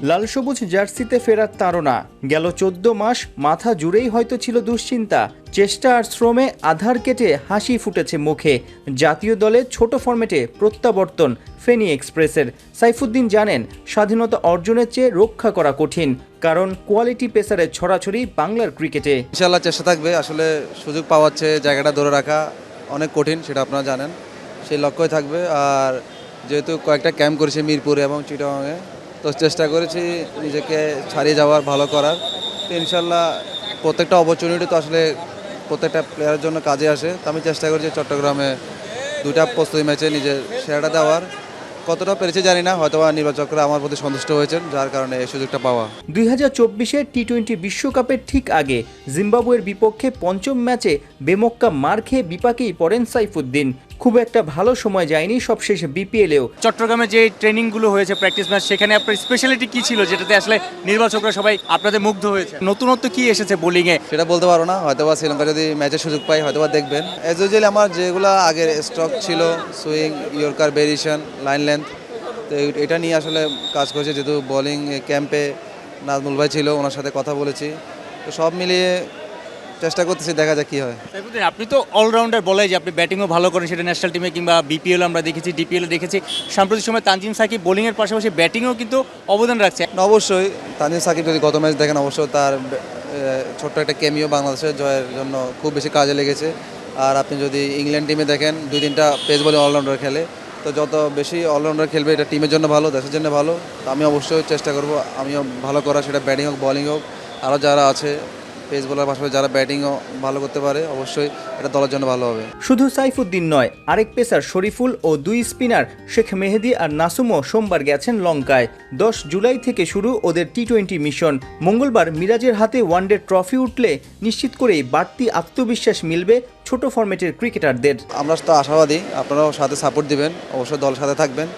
লাল সবুজ জার্সিতে ফেরার তাড়না গেল 14 মাস মাথা জুড়েই হয়তো ছিল দুশ্চিন্তা। চেষ্টা আর শ্রমে আধার কেটে হাসি ফুটেছে মুখে। জাতীয় দলে ছোট ফরম্যাটে প্রত্যাবর্তন ফেনী এক্সপ্রেসের। সাইফুদ্দিন জানেন, স্বাধীনতা অর্জনের চেয়ে রক্ষা করা কঠিন, কারণ কোয়ালিটি পেসারের ছড়াছড়ি বাংলার ক্রিকেটে। ইনশাআল্লাহ চেষ্টা থাকবে। আসলে সুযোগ পাওয়াচ্ছে, জায়গাটা ধরে রাখা অনেক কঠিন, সেটা আপনারা জানেন। সেই লক্ষ্যই থাকবে। আর যেহেতু কয়েকটা ক্যাম্প করেছি মিরপুরে এবং চিটাগাংয়ে, তো চেষ্টা করেছি নিজেকে ছাড়িয়ে যাওয়ার, ভালো করার। তো ইনশাআল্লাহ প্রত্যেকটা অপরচুনিটি তো আসলে প্রত্যেকটা প্লেয়ারের জন্য কাজে আসে। তো আমি চেষ্টা করেছি চট্টগ্রামে 2টা প্রস্তুতি ম্যাচে নিজের সেরাটা দেওয়ার। কতটা পেরেছি জানি না, হয়তো নির্বাচকরা আমার প্রতি সন্তুষ্ট হয়েছেন, যার কারণে এই সুযোগটা পাওয়া। 2024-এর টি-20 বিশ্বকাপের ঠিক আগে জিম্বাবুয়ের বিপক্ষে পঞ্চম ম্যাচে বেমক্কা মার খেয়ে বিপাকেই পড়েন সাইফুদ্দিন। খুব একটা ভালো সময় যায়নি সবশেষে বিপিএলেও। চট্টগ্রামে যে ট্রেনিংগুলো হয়েছে, প্র্যাকটিস ম্যাচ, সেখানে আপনার স্পেশালিটি কি ছিল যেটাতে আসলে নির্বাচকরা সবাই আপনাদের মুগ্ধ হয়েছে? নতুনত্ব কি এসেছে বোলিংয়ে? সেটা বলতে পারো না, হয়তোবা শ্রীলঙ্কা যদি ম্যাচের সুযোগ পাই হয়তোবা দেখবেন। এজ ইউজুয়ালি আমার যেগুলো আগের স্ট্রোক ছিল, swing, yorker, variation, line length, তো এটা নিয়ে আসলে কাজ করেছে। যেহেতু বোলিং ক্যাম্পে নাজমুল ভাই ছিল, ওনার সাথে কথা বলেছি, তো সব মিলিয়ে চেষ্টা করতেছি, দেখা যাক কী হয়। আপনি তো অলরাউন্ডার, বলাই যে আপনি ব্যাটিংও ভালো করেন, সেটা ন্যাশনাল টিমে কিংবা বিপিএল আমরা দেখেছি, ডিপিএল দেখেছি। সাম্প্রতিক সময় তানজিম সাকিব বোলিংয়ের পাশাপাশি ব্যাটিংয়েও কিন্তু অবদান রাখছে। অবশ্যই তানজিম সাকিব যদি গত ম্যাচ দেখেন, অবশ্যই তার ছোট্ট একটা ক্যামিও বাংলাদেশের জয়ের জন্য খুব বেশি কাজে লেগেছে। আর আপনি যদি ইংল্যান্ড টিমে দেখেন, 2-3টা পেস বলে অলরাউন্ডার খেলে, তো যত বেশি অলরাউন্ডার খেলবে এটা টিমের জন্য ভালো, দেশের জন্য ভালো। তো আমি অবশ্যই চেষ্টা করব আমিও ভালো করা, সেটা ব্যাটিং হোক, বোলিং হোক। আরও যারা আছে পেস বোলার পাশাপাশি যারা ব্যাটিংও ভালো করতে পারে, অবশ্যই এটা দলের জন্য ভালো হবে। শুধু সাইফুদ্দিন নয়, আরেক পেসার শরীফুল ও 2 স্পিনার শেখ মেহেদী আর নাসুমও সোমবার গেছেন লঙ্কায়। 10 জুলাই থেকে শুরু ওদের টি-20 মিশন। মঙ্গলবার মিরাজের হাতে ওয়ানডে ট্রফি উঠলে নিশ্চিত করেই বাড়তি আত্মবিশ্বাস মিলবে ছোট ফরম্যাটের ক্রিকেটারদের। আমরা তো আশাবাদী, আপনারাও সাথে সাপোর্ট দিবেন, অবশ্যই দলের সাথে থাকবেন।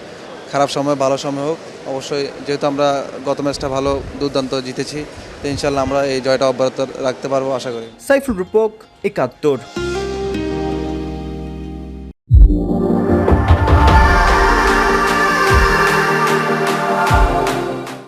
খারাপ সময় ভালো সময় হোক, অবশ্যই যেহেতু আমরা গত ম্যাচটা ভালো দুর্দান্ত জিতেছি, তো ইনশাল্লাহ আমরা এই জয়টা অব্যাহত রাখতে পারবো আশা করি। সাইফুল রূপক, 71।